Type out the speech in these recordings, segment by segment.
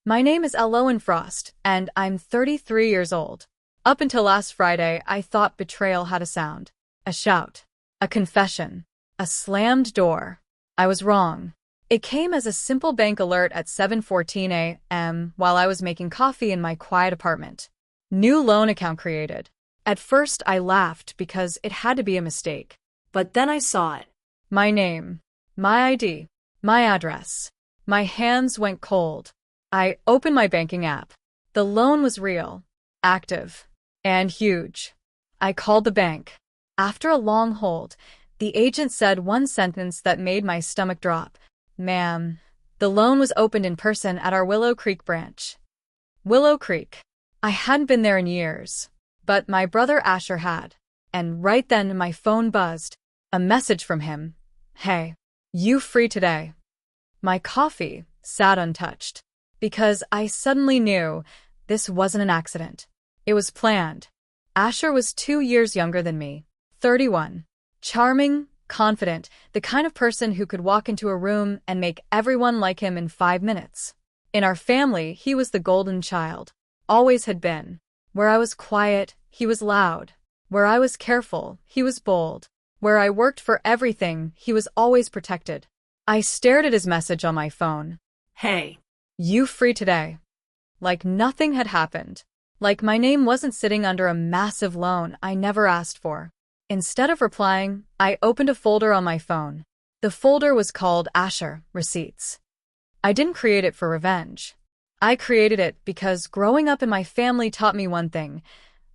My name is Elowen Frost, and I'm 33 years old. Up until last Friday, I thought betrayal had a sound. A shout. A confession. A slammed door. I was wrong. It came as a simple bank alert at 7:14 a.m. while I was making coffee in my quiet apartment. New loan account created. At first, I laughed because it had to be a mistake. But then I saw it. My name. My ID. My address. My hands went cold. I opened my banking app. The loan was real, active, and huge. I called the bank. After a long hold, the agent said one sentence that made my stomach drop. Ma'am, the loan was opened in person at our Willow Creek branch. Willow Creek. I hadn't been there in years, but my brother Asher had. And right then my phone buzzed. A message from him. Hey, you free today? My coffee sat untouched. Because I suddenly knew this wasn't an accident. It was planned. Asher was 2 years younger than me, 31. Charming, confident, the kind of person who could walk into a room and make everyone like him in 5 minutes. In our family, he was the golden child. Always had been. Where I was quiet, he was loud. Where I was careful, he was bold. Where I worked for everything, he was always protected. I stared at his message on my phone. Hey. You free today? Like nothing had happened. Like my name wasn't sitting under a massive loan I never asked for. Instead of replying, I opened a folder on my phone. The folder was called Asher Receipts. I didn't create it for revenge. I created it because growing up in my family taught me one thing.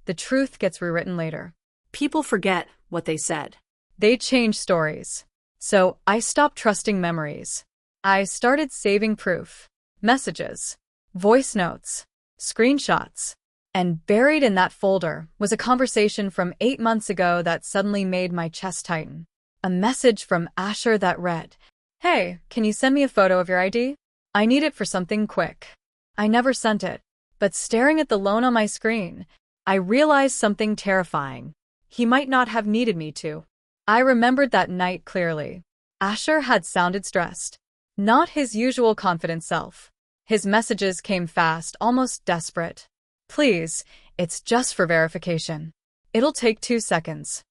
The truth gets rewritten later. People forget what they said. They change stories. So I stopped trusting memories. I started saving proof. Messages, voice notes, screenshots, and buried in that folder was a conversation from 8 months ago that suddenly made my chest tighten. A message from Asher that read, Hey, can you send me a photo of your ID? I need it for something quick. I never sent it, but staring at the loan on my screen, I realized something terrifying. He might not have needed me to. I remembered that night clearly. Asher had sounded stressed. Not his usual confident self. His messages came fast, almost desperate. Please, it's just for verification. It'll take 2 seconds.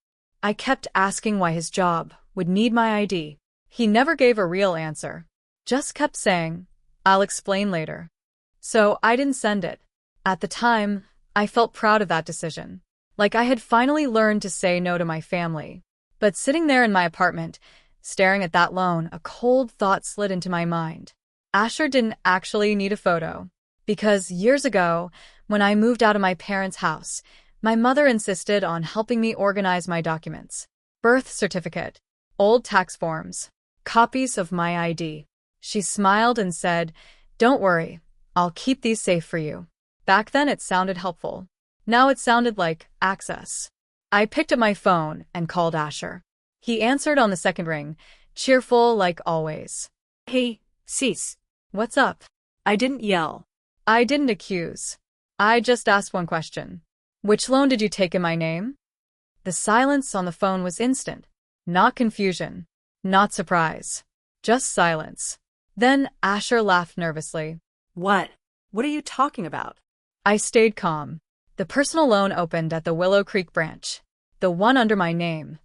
I kept asking why his job would need my ID. He never gave a real answer. Just kept saying, I'll explain later. So I didn't send it. At the time, I felt proud of that decision. Like I had finally learned to say no to my family. But sitting there in my apartment, staring at that loan, a cold thought slid into my mind. Asher didn't actually need a photo. Because years ago, when I moved out of my parents' house, my mother insisted on helping me organize my documents. Birth certificate, old tax forms, copies of my ID. She smiled and said, Don't worry, I'll keep these safe for you. Back then it sounded helpful. Now it sounded like access. I picked up my phone and called Asher. He answered on the second ring, cheerful like always. Hey, Cease. What's up? I didn't yell. I didn't accuse. I just asked one question. Which loan did you take in my name? The silence on the phone was instant. Not confusion. Not surprise. Just silence. Then Asher laughed nervously. What? What are you talking about? I stayed calm. The personal loan opened at the Willow Creek branch. The one under my name.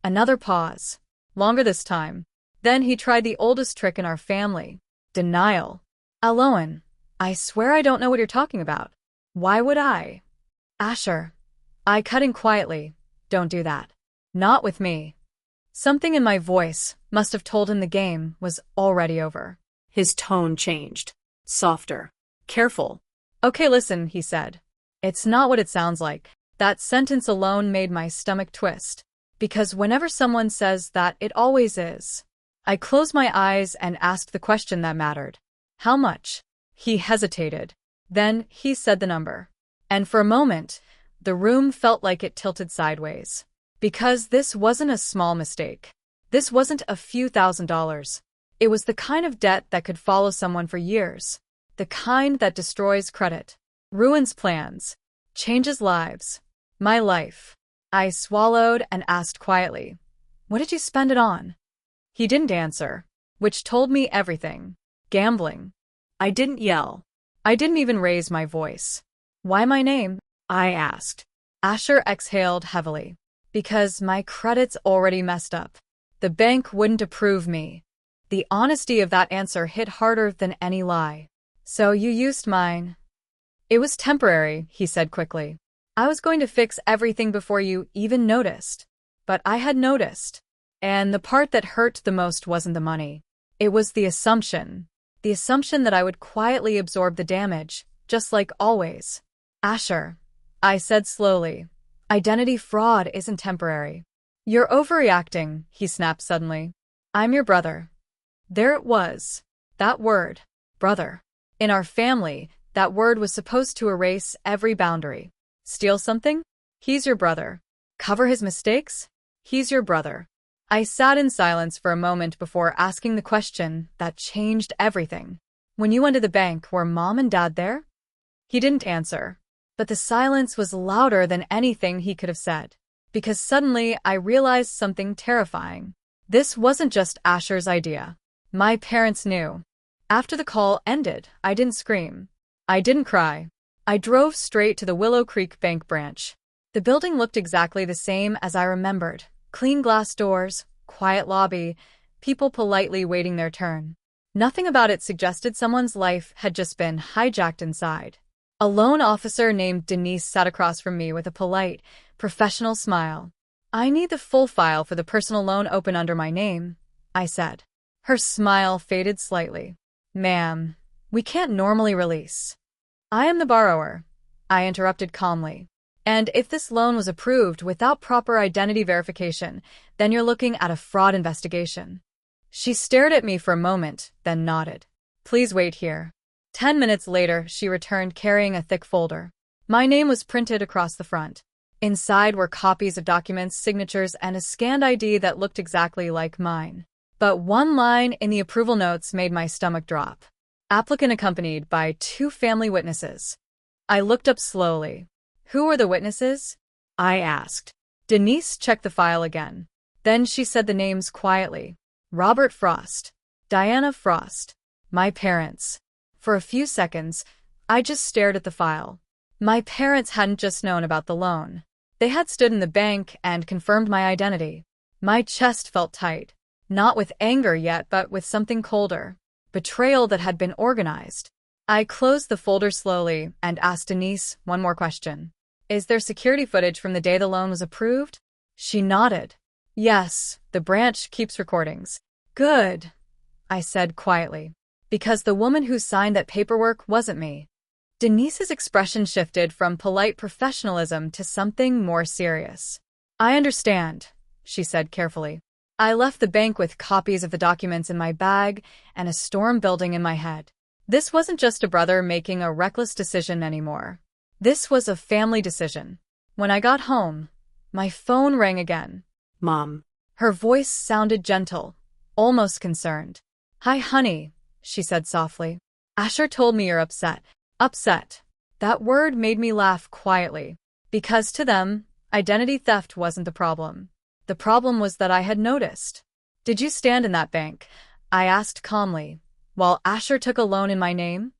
Another pause. Longer this time. Then he tried the oldest trick in our family. Denial. Elowen, I swear I don't know what you're talking about. Why would I? Asher. I cut in quietly. Don't do that. Not with me. Something in my voice must have told him the game was already over. His tone changed. Softer. Careful. Okay, listen, he said. It's not what it sounds like. That sentence alone made my stomach twist. Because whenever someone says that, it always is. I closed my eyes and asked the question that mattered. How much? He hesitated. Then he said the number. And for a moment, the room felt like it tilted sideways. Because this wasn't a small mistake. This wasn't a few $1,000s. It was the kind of debt that could follow someone for years. The kind that destroys credit, ruins plans, changes lives. My life. I swallowed and asked quietly, What did you spend it on? He didn't answer, which told me everything. Gambling. I didn't yell. I didn't even raise my voice. Why my name? I asked. Asher exhaled heavily. Because my credit's already messed up. The bank wouldn't approve me. The honesty of that answer hit harder than any lie. So you used mine. It was temporary, he said quickly. I was going to fix everything before you even noticed. But I had noticed. And the part that hurt the most wasn't the money. It was the assumption. The assumption that I would quietly absorb the damage, just like always. Asher, I said slowly, identity fraud isn't temporary. You're overreacting, he snapped suddenly. I'm your brother. There it was. That word, brother. In our family, that word was supposed to erase every boundary. Steal something? He's your brother. Cover his mistakes? He's your brother. I sat in silence for a moment before asking the question that changed everything. When you went to the bank, were Mom and Dad there? He didn't answer, but the silence was louder than anything he could have said. Because suddenly I realized something terrifying. This wasn't just Asher's idea. My parents knew. After the call ended, I didn't scream. I didn't cry. I drove straight to the Willow Creek Bank branch. The building looked exactly the same as I remembered. Clean glass doors, quiet lobby, people politely waiting their turn. Nothing about it suggested someone's life had just been hijacked inside. A loan officer named Denise sat across from me with a polite, professional smile. I need the full file for the personal loan open under my name, I said. Her smile faded slightly. Ma'am, we can't normally release. I am the borrower, I interrupted calmly. And if this loan was approved without proper identity verification, then you're looking at a fraud investigation. She stared at me for a moment, then nodded. Please wait here. 10 minutes later, she returned carrying a thick folder. My name was printed across the front. Inside were copies of documents, signatures, and a scanned ID that looked exactly like mine. But one line in the approval notes made my stomach drop. Applicant accompanied by 2 family witnesses. I looked up slowly. Who were the witnesses? I asked. Denise checked the file again. Then she said the names quietly. Robert Frost. Diana Frost. My parents. For a few seconds, I just stared at the file. My parents hadn't just known about the loan. They had stood in the bank and confirmed my identity. My chest felt tight. Not with anger yet, but with something colder. Betrayal that had been organized. I closed the folder slowly and asked Denise one more question. Is there security footage from the day the loan was approved? She nodded. Yes, the branch keeps recordings. Good, I said quietly. Because the woman who signed that paperwork wasn't me. Denise's expression shifted from polite professionalism to something more serious. I understand, she said carefully. I left the bank with copies of the documents in my bag and a storm building in my head. This wasn't just a brother making a reckless decision anymore. This was a family decision. When I got home, my phone rang again. Mom. Her voice sounded gentle, almost concerned. Hi, honey, she said softly. Asher told me you're upset. Upset. That word made me laugh quietly. Because to them, identity theft wasn't the problem. The problem was that I had noticed. Did you stand in that bank? I asked calmly, while Asher took a loan in my name?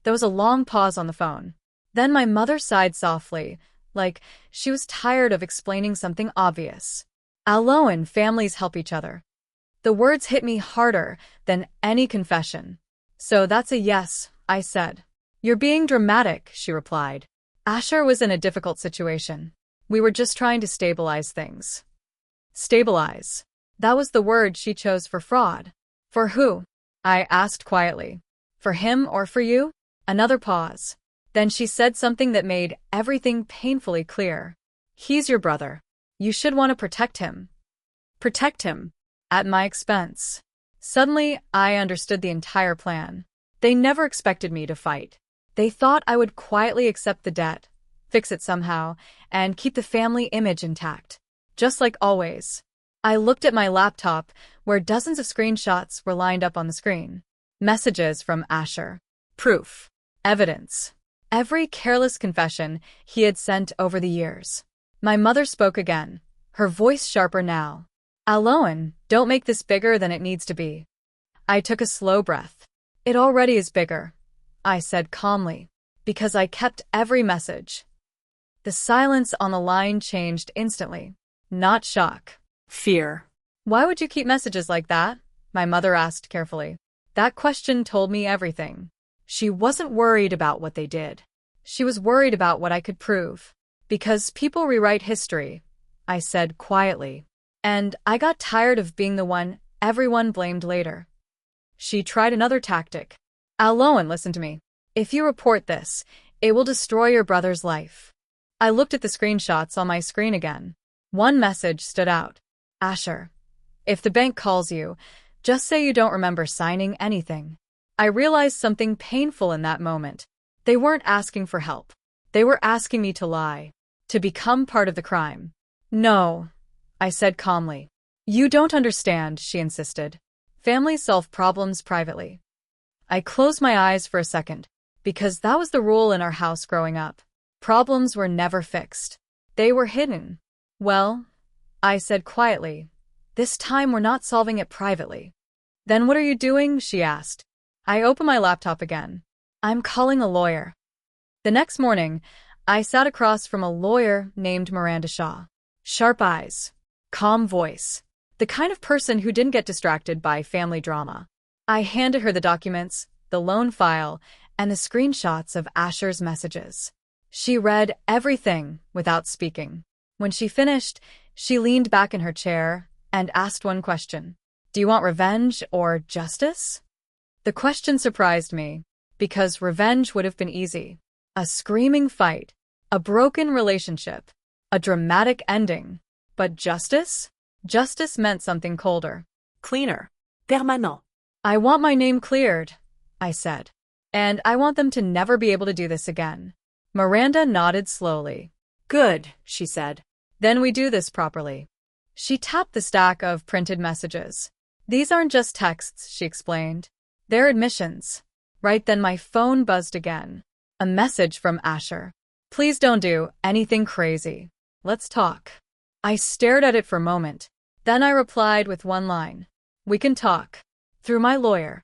There was a long pause on the phone. Then my mother sighed softly, like she was tired of explaining something obvious. Aloan families help each other. The words hit me harder than any confession. So that's a yes, I said. You're being dramatic, she replied. Asher was in a difficult situation. We were just trying to stabilize things. Stabilize. That was the word she chose for fraud. For who? I asked quietly. For him or for you? Another pause. Then she said something that made everything painfully clear. He's your brother. You should want to protect him. Protect him. At my expense. Suddenly, I understood the entire plan. They never expected me to fight. They thought I would quietly accept the debt, fix it somehow, and keep the family image intact. Just like always. I looked at my laptop, where dozens of screenshots were lined up on the screen. Messages from Asher. Proof. Evidence. Every careless confession he had sent over the years. My mother spoke again, her voice sharper now. Aloan, don't make this bigger than it needs to be. I took a slow breath. It already is bigger. I said calmly, because I kept every message. The silence on the line changed instantly. Not shock. Fear. Why would you keep messages like that? My mother asked carefully. That question told me everything. She wasn't worried about what they did. She was worried about what I could prove. Because people rewrite history, I said quietly. And I got tired of being the one everyone blamed later. She tried another tactic. Aloan, listen to me. If you report this, it will destroy your brother's life. I looked at the screenshots on my screen again. One message stood out. Asher, if the bank calls you, just say you don't remember signing anything. I realized something painful in that moment. They weren't asking for help. They were asking me to lie, to become part of the crime. No, I said calmly. You don't understand, she insisted. Families solve problems privately. I closed my eyes for a second, because that was the rule in our house growing up. Problems were never fixed. They were hidden. Well, I said quietly, this time we're not solving it privately. Then what are you doing? She asked. I opened my laptop again. I'm calling a lawyer. The next morning, I sat across from a lawyer named Miranda Shaw. Sharp eyes, calm voice, the kind of person who didn't get distracted by family drama. I handed her the documents, the loan file, and the screenshots of Asher's messages. She read everything without speaking. When she finished, she leaned back in her chair and asked one question. Do you want revenge or justice? The question surprised me, because revenge would have been easy. A screaming fight, a broken relationship, a dramatic ending. But justice? Justice meant something colder. Cleaner. Permanent. I want my name cleared, I said. And I want them to never be able to do this again. Miranda nodded slowly. Good, she said. Then we do this properly. She tapped the stack of printed messages. These aren't just texts, she explained. They're admissions. Right then my phone buzzed again. A message from Asher. Please don't do anything crazy. Let's talk. I stared at it for a moment. Then I replied with one line. We can talk. Through my lawyer.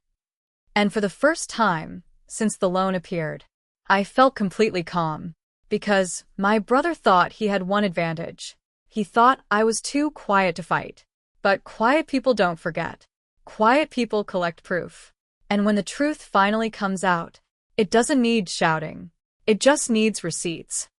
And for the first time since the loan appeared, I felt completely calm. Because my brother thought he had one advantage. He thought I was too quiet to fight. But quiet people don't forget. Quiet people collect proof. And when the truth finally comes out, it doesn't need shouting. It just needs receipts.